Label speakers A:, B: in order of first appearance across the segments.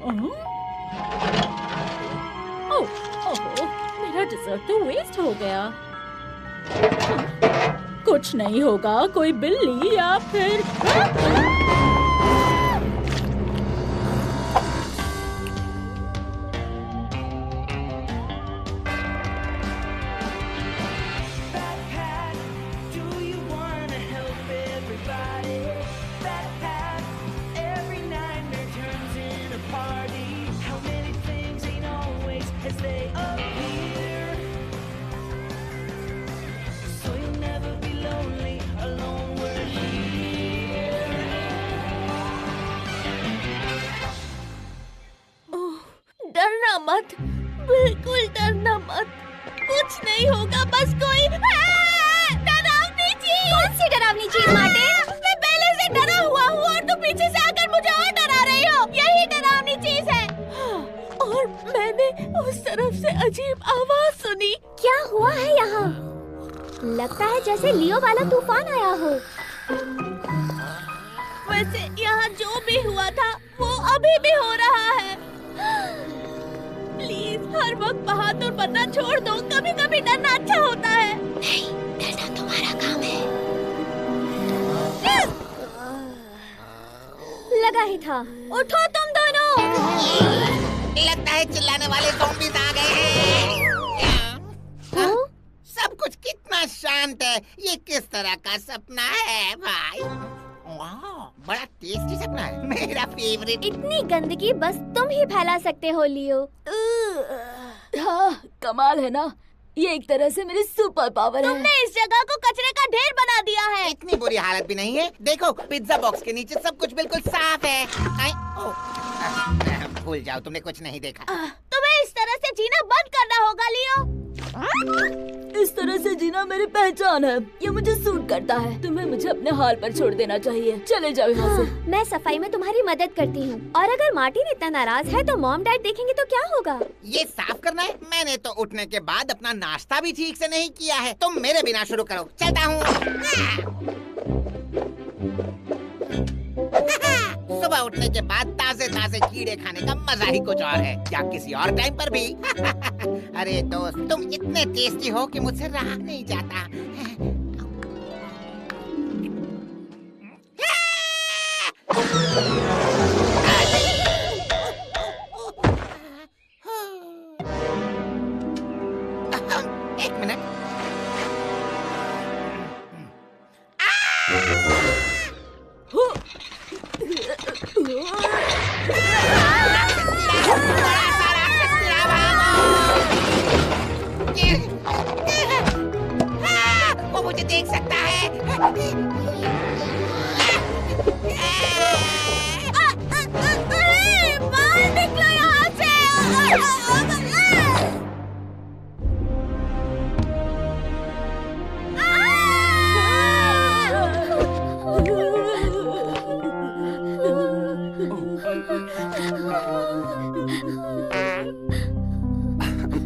A: ओह, मेरा डिजर्ट तो वेस्ट हो गया। कुछ नहीं होगा, कोई बिल्ली या फिर डरना मत, बिल्कुल डरना मत, कुछ नहीं होगा, बस कोई डरावनी चीज।
B: कौन सी डरावनी चीज मार्टिन?
A: मैं पहले से डरा हुआ हूँ और तुम पीछे से आकर मुझे और डरा रही हो। यही डरावनी चीज है। और मैंने उस तरफ से अजीब आवाज सुनी।
B: क्या हुआ है यहाँ? लगता है जैसे लियो वाला तूफान आया हो।
A: वैसे यहाँ जो भी हुआ था वो अभी भी हो रहा है। प्लीज हर वक्त बहादुर बनना छोड़ दो, कभी कभी डरना अच्छा होता है।
B: नहीं, डरना तुम्हारा काम है। लगा ही था। उठो तुम दोनों।
C: लगता है चिल्लाने वाले ज़ॉम्बीज़ आ गए हैं। सब कुछ कितना शांत है। ये किस तरह का सपना है भाई? वाह, बड़ा टेस्टी सपना है, मेरा फेवरेट।
B: इतनी गंदगी बस तुम ही फैला सकते हो लियो।
A: हाँ, कमाल है ना, ये एक तरह से मेरी सुपर पावर है। तुमने इस जगह को कचरे का ढेर बना दिया है।
C: इतनी बुरी हालत भी नहीं है। देखो, पिज्जा बॉक्स के नीचे सब कुछ बिल्कुल साफ है। भूल जाओ, तुमने कुछ नहीं देखा।
A: तुम्हें इस तरह से जीना बंद करना होगा लियो। इस तरह से जीना मेरी पहचान है, ये मुझे सूट करता है। तुम्हें मुझे अपने हाल पर छोड़ देना चाहिए। चले जाओ यहाँ से।
B: मैं सफाई में तुम्हारी मदद करती हूँ। और अगर मार्टिन इतना नाराज है तो मॉम डैड देखेंगे तो क्या होगा?
C: ये साफ करना है। मैंने तो उठने के बाद अपना नाश्ता भी ठीक से नहीं किया है। तुम मेरे बिना शुरू करो। चलता हूँ। सुबह उठने के बाद ताजे ताजे कीड़े खाने का मजा ही कुछ और है। या किसी और टाइम पर भी। अरे दोस्त, तुम इतने टेस्टी हो कि मुझसे रहा नहीं जाता। एक मिनट। वो मुझे देख सकता है।
A: बाहर निकलो यहाँ से।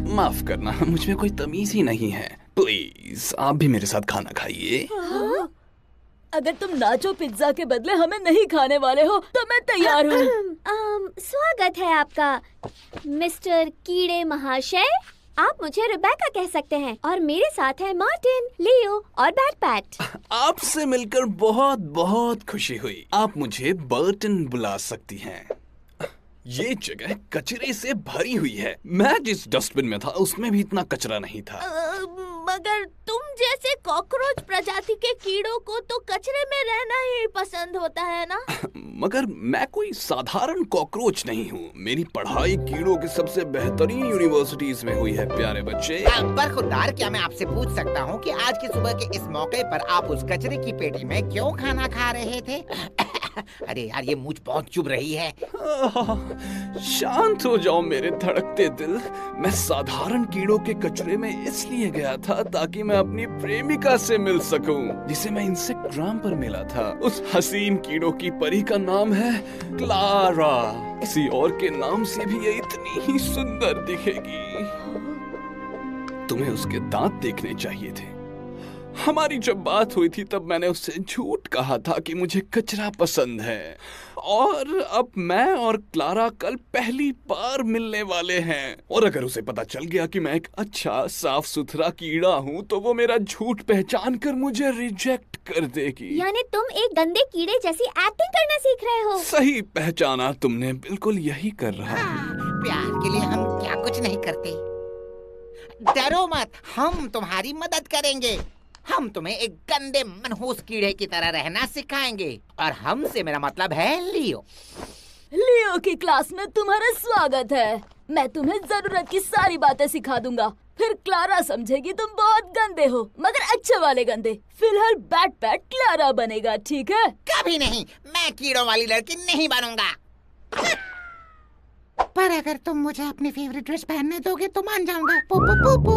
D: माफ करना, मुझ में कोई तमीज ही नहीं है। प्लीज आप भी मेरे साथ खाना खाइए।
A: अगर तुम नाचो पिज्जा के बदले हमें नहीं खाने वाले हो तो मैं तैयार हूँ।
B: स्वागत है आपका मिस्टर कीड़े महाशय। आप मुझे रिबेका कह सकते हैं और मेरे साथ है मार्टिन, लियो और बैड पैट।
D: आपसे मिलकर बहुत बहुत खुशी हुई। आप मुझे बर्टन बुला सकती हैं। ये जगह कचरे से भरी हुई है। मैं जिस डस्टबिन में था उसमें भी इतना कचरा नहीं था।
A: मगर तुम जैसे कॉकरोच प्रजाति के कीड़ों को तो कचरे में रहना ही पसंद होता है ना?
D: मगर मैं कोई साधारण कॉकरोच नहीं हूँ। मेरी पढ़ाई कीड़ों की सबसे बेहतरीन यूनिवर्सिटीज में हुई है प्यारे बच्चे।
C: बरखुरदार, क्या मैं आपसे पूछ सकता हूँ कि आज की सुबह के इस मौके पर आप उस कचरे की पेटी में क्यों खाना खा रहे थे? अरे यार, ये मुझ बहुत चुभ रही है।
D: शांत हो जाओ मेरे धड़कते दिल। मैं साधारण कीड़ों के कचरे में इसलिए गया था ताकि मैं अपनी प्रेमिका से मिल सकूं, जिसे मैं इंस्टाग्राम पर मिला था। उस हसीन कीड़ों की परी का नाम है क्लारा। किसी और के नाम से भी ये इतनी ही सुंदर दिखेगी। तुम्हें उसके दांत देखने चाहिए थे। हमारी जब बात हुई थी तब मैंने उससे झूठ कहा था कि मुझे कचरा पसंद है और अब मैं और क्लारा कल पहली बार मिलने वाले हैं। और अगर उसे पता चल गया कि मैं एक अच्छा साफ सुथरा कीड़ा हूँ तो वो मेरा झूठ पहचान कर मुझे रिजेक्ट कर देगी।
B: यानी तुम एक गंदे कीड़े जैसी एक्टिंग करना सीख रहे हो।
D: सही पहचाना तुमने, बिल्कुल यही कर रहा हूँ।
C: प्यार के लिए हम क्या कुछ नहीं करते। डरो मत, हम तुम्हारी मदद करेंगे। हम तुम्हें एक गंदे मनहूस कीड़े की तरह रहना सिखाएंगे। और हमसे मेरा मतलब है लियो।
A: लियो की क्लास में तुम्हारा स्वागत है। मैं तुम्हें जरूरत की सारी बातें सिखा दूंगा। फिर क्लारा समझेगी तुम बहुत गंदे हो, मगर अच्छे वाले गंदे। फिलहाल बैट बैट क्लारा बनेगा, ठीक है?
C: कभी नहीं, मैं कीड़ों वाली लड़की नहीं बनूंगा। पर अगर तुम मुझे अपनी फेवरेट ड्रेस पहनने दोगे तो मान जाऊंगा। पू पू पू पू।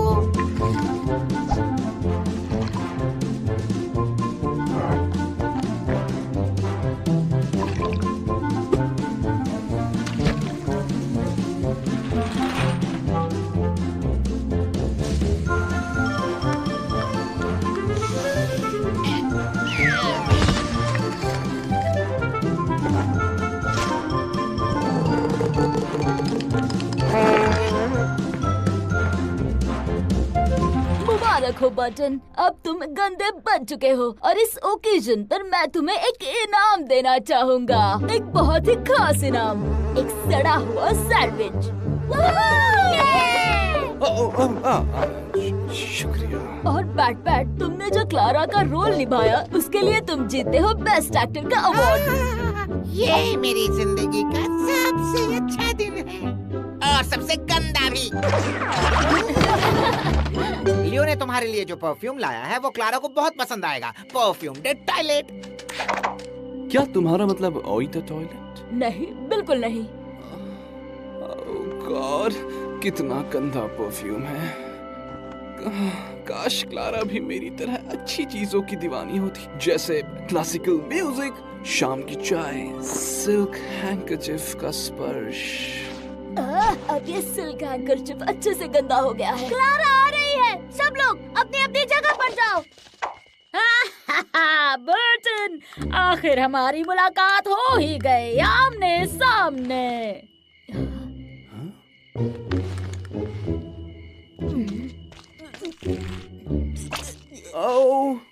A: मुबारक हो बटन, अब तुम गंदे बन चुके हो और इस ओकेजन पर मैं तुम्हें एक इनाम देना चाहूँगा। एक बहुत ही खास इनाम, एक सड़ा हुआ सैंडविच।
D: शुक्रिया।
A: और बैट बैट, तुमने जो क्लारा का रोल निभाया उसके लिए तुम जीते हो बेस्ट एक्टर का अवार्ड।
C: ये मेरी जिंदगी का सबसे अच्छा दिन है और सबसे गंदा भी। लियो ने तुम्हारे लिए जो परफ्यूम लाया है वो क्लारा को बहुत पसंद आएगा। Perfume day toilet.
D: क्या तुम्हारा मतलब ओई द टॉयलेट?
A: नहीं, बिल्कुल नहीं।
D: गॉड, कितना गंदा परफ्यूम है। काश क्लारा भी मेरी तरह अच्छी चीजों की दीवानी होती, जैसे क्लासिकल म्यूजिक, शाम की चाय, सिल्क हैंकरचिफ का स्पर्श।
A: अब ये सिल्क हैंकरचिफ अच्छे से गंदा हो गया है। क्लारा आ रही है, सब लोग अपनी अपनी जगह पर जाओ।
E: बर्टन, आखिर हमारी मुलाकात हो ही गई, आमने सामने।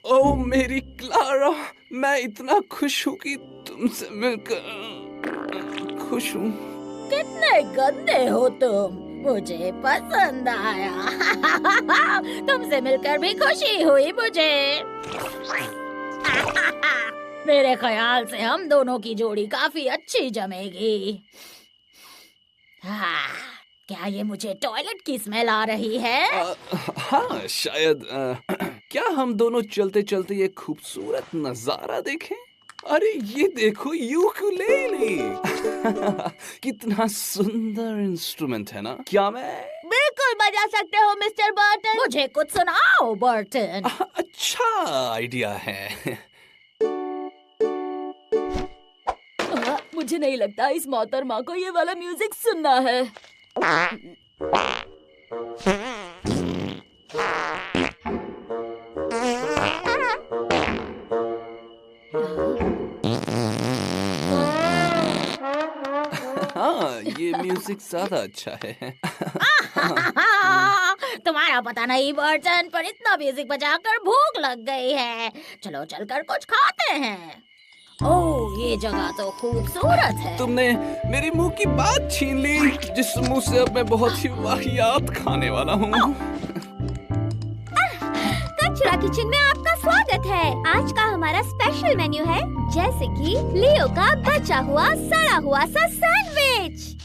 D: ओह मेरी क्लारा, मैं इतना खुश हूँ कि तुमसे मिलकर खुश हूँ।
E: कितने गंदे हो तुम, मुझे पसंद आया। तुमसे मिलकर भी खुशी हुई मुझे। मेरे ख्याल से हम दोनों की जोड़ी काफी अच्छी जमेगी। क्या ये मुझे टॉयलेट की स्मेल आ रही है?
D: हाँ शायद। क्या हम दोनों चलते चलते ये खूबसूरत नजारा देखें? अरे ये देखो, यूकुलेले। कितना सुंदर इंस्ट्रूमेंट है ना? क्या मैं
A: बिल्कुल बजा सकते हो मिस्टर बर्टन।
E: मुझे कुछ सुनाओ बर्टन।
D: अच्छा आइडिया है।
A: मुझे नहीं लगता इस मोहतरमा को ये वाला म्यूजिक सुनना है।
D: हाँ, ये म्यूजिक ज्यादा अच्छा है।
E: तुम्हारा पता नहीं बर्टन, पर इतना म्यूजिक बजाकर भूख लग गई है। चलो चलकर कुछ खाते हैं। ओह, ये जगह तो खूबसूरत है।
D: तुमने मेरी मुंह की बात छीन ली, जिस मुंह से अब मैं बहुत ही वाहियात खाने वाला हूँ।
B: कचरा किचन में आपका स्वागत है। आज का हमारा स्पेशल मेन्यू है, जैसे कि लियो का बचा हुआ सड़ा हुआ सा सैंडविच।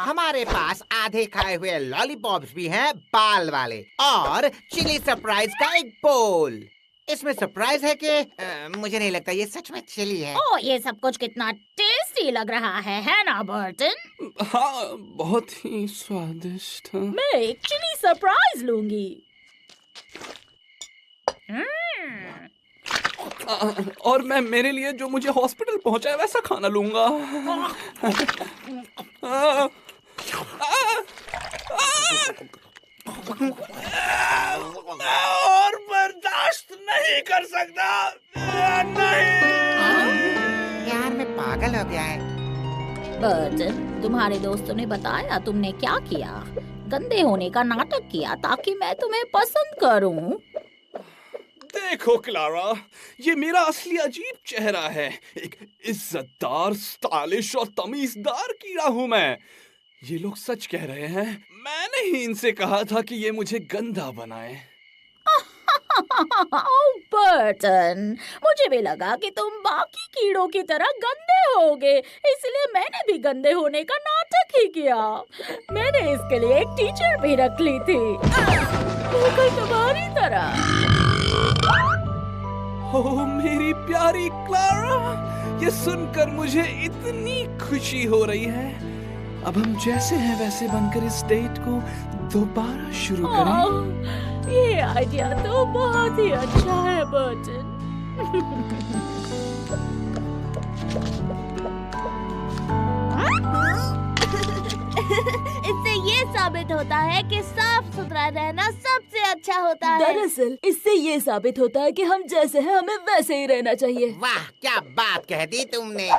C: हमारे पास आधे खाए हुए लॉलीपॉप्स भी हैं, बाल वाले, और चिली सरप्राइज का एक बोल। इसमें सरप्राइज है कि मुझे नहीं लगता ये सच में चिली है।
E: ओह, ये सब कुछ कितना टेस्टी लग रहा है ना बर्टन?
D: हाँ, बहुत ही स्वादिष्ट।
E: मैं एक चिली सरप्राइज लूंगी।
D: और मैं मेरे लिए जो मुझे हॉस्पिटल पहुंचा है वैसा खाना लूंगा। और बर्दाश्त नहीं कर सकता। नहीं।
C: यार मैं पागल हो गया है।
E: बर्टन, तुम्हारे दोस्तों ने बताया तुमने क्या किया? गंदे होने का नाटक किया ताकि मैं तुम्हें पसंद करूं।
D: देखो क्लारा, ये मेरा असली अजीब चेहरा है। एक इज्जतदार, स्टाइलिश और तमीजदार कीड़ा हूँ मैं। ये लोग सच कह रहे हैं। मैंने ही इनसे कहा था कि ये मुझे गंदा बनाए।
E: बर्टन, मुझे भी लगा कि तुम बाकी कीड़ों की तरह गंदे होगे, इसलिए मैंने भी गंदे होने का नाटक ही किया। मैंने इसके लिए एक टीचर भी रख ली थी, बिल्कुल तुम्हारी तरह।
D: ओह मेरी प्यारी क्लारा, ये सुनकर मुझे इतनी खुशी हो रही है। अब हम जैसे हैं वैसे बनकर इस डेट को दोबारा शुरू करें।
E: ये आइडिया तो बहुत ही अच्छा है बर्टन।
B: इससे ये साबित होता है कि साफ सुथरा रहना सबसे अच्छा होता है।
A: दरअसल इससे ये साबित होता है कि हम जैसे हैं हमें वैसे ही रहना चाहिए।
C: वाह, क्या बात कह दी तुमने।